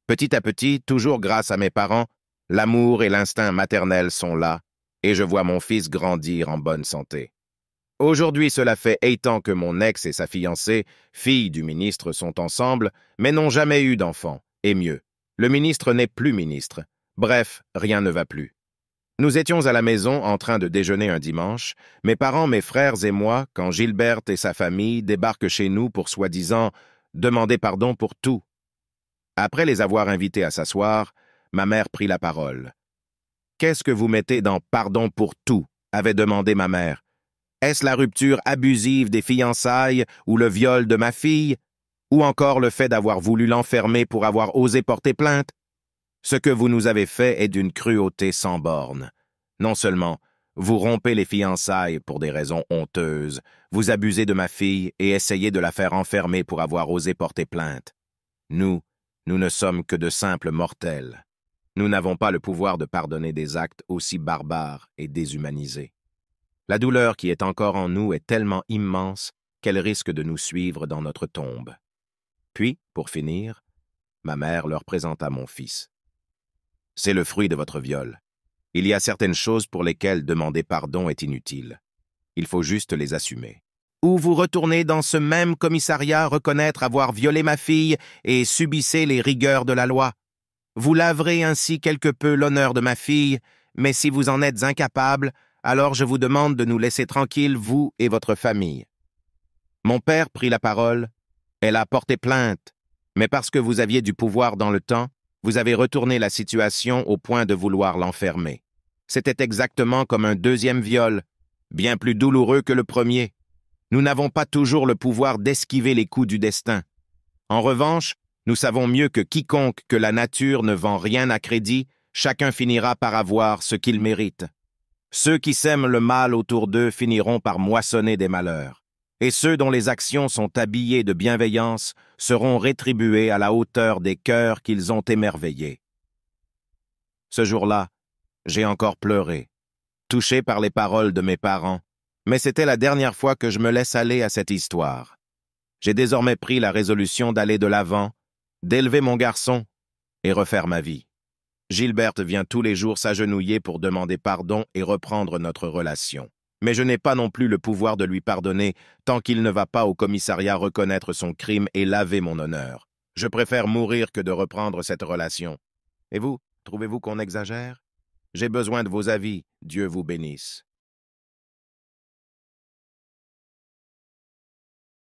Petit à petit, toujours grâce à mes parents, l'amour et l'instinct maternel sont là, et je vois mon fils grandir en bonne santé. Aujourd'hui, cela fait 8 ans que mon ex et sa fiancée, fille du ministre, sont ensemble, mais n'ont jamais eu d'enfant. Et mieux, le ministre n'est plus ministre. Bref, rien ne va plus. Nous étions à la maison en train de déjeuner un dimanche, mes parents, mes frères et moi, quand Gilberte et sa famille débarquent chez nous pour soi-disant demander pardon pour tout. Après les avoir invités à s'asseoir, ma mère prit la parole. Qu'est-ce que vous mettez dans pardon pour tout? Avait demandé ma mère. Est-ce la rupture abusive des fiançailles ou le viol de ma fille? Ou encore le fait d'avoir voulu l'enfermer pour avoir osé porter plainte? Ce que vous nous avez fait est d'une cruauté sans borne. Non seulement, vous rompez les fiançailles pour des raisons honteuses, vous abusez de ma fille et essayez de la faire enfermer pour avoir osé porter plainte. Nous ne sommes que de simples mortels. Nous n'avons pas le pouvoir de pardonner des actes aussi barbares et déshumanisés. La douleur qui est encore en nous est tellement immense qu'elle risque de nous suivre dans notre tombe. Puis, pour finir, ma mère leur présenta mon fils. C'est le fruit de votre viol. Il y a certaines choses pour lesquelles demander pardon est inutile. Il faut juste les assumer. Ou vous retournez dans ce même commissariat reconnaître avoir violé ma fille et subissez les rigueurs de la loi. Vous laverez ainsi quelque peu l'honneur de ma fille, mais si vous en êtes incapable, alors je vous demande de nous laisser tranquilles, vous et votre famille. Mon père prit la parole. Elle a porté plainte, mais parce que vous aviez du pouvoir dans le temps, vous avez retourné la situation au point de vouloir l'enfermer. C'était exactement comme un deuxième viol, bien plus douloureux que le premier. Nous n'avons pas toujours le pouvoir d'esquiver les coups du destin. En revanche, nous savons mieux que quiconque que la nature ne vend rien à crédit, chacun finira par avoir ce qu'il mérite. Ceux qui sèment le mal autour d'eux finiront par moissonner des malheurs. Et ceux dont les actions sont habillées de bienveillance seront rétribués à la hauteur des cœurs qu'ils ont émerveillés. Ce jour-là, j'ai encore pleuré, touché par les paroles de mes parents, mais c'était la dernière fois que je me laisse aller à cette histoire. J'ai désormais pris la résolution d'aller de l'avant, d'élever mon garçon et refaire ma vie. Gilberte vient tous les jours s'agenouiller pour demander pardon et reprendre notre relation. Mais je n'ai pas non plus le pouvoir de lui pardonner tant qu'il ne va pas au commissariat reconnaître son crime et laver mon honneur. Je préfère mourir que de reprendre cette relation. Et vous, trouvez-vous qu'on exagère? J'ai besoin de vos avis, Dieu vous bénisse.